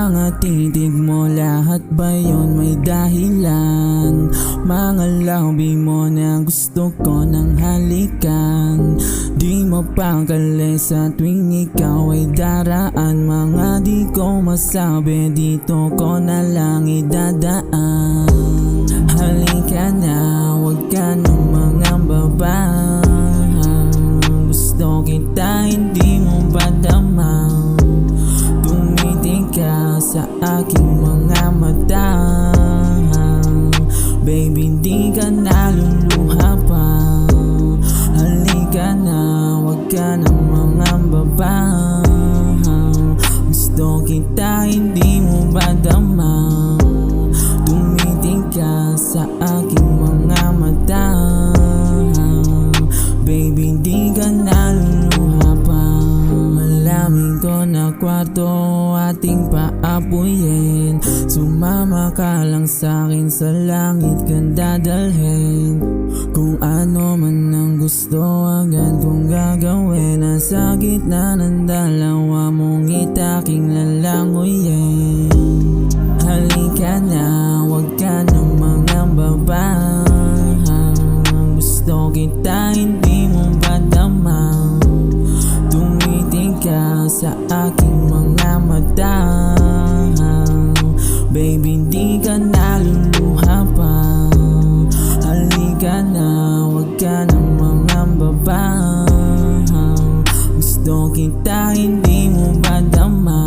mga titig mo, lahat ba yun may dahilan? Mga labi mo na gusto ko nang halikan, di mapakali sa tuwing ikaw ay daraan. Mga di ko masabi, dito ko na lang idadaan. Halika na, wag ka nang mangamba. Gusto kita, hindi mo ba damang tumitig ka sa aking mga mata? Baby, di ka naluluha pa. Halika na, wag ka nang mangamba. Gusto kita, hindi mo ba damang tumitig ka sa aking mga mata? Baby, di ka naluluha pa. Malamig ko na kwarto ating paapuyin. Sumama ka lang sa'kin, sa langit kang dadalhin. Kung ano man ang gusto, agad kong gagawin. Nasa gitna ng dalawa mong itaking lalangoyin. Halika na, wag ka nang mangamba. Gusto kita, hindi mo ba damang tumitig ka sa aking mga mata? Baby, di ka naluluha pa. Halika na, wag ka nang mangamba. Gusto kita, hindi mo ba damang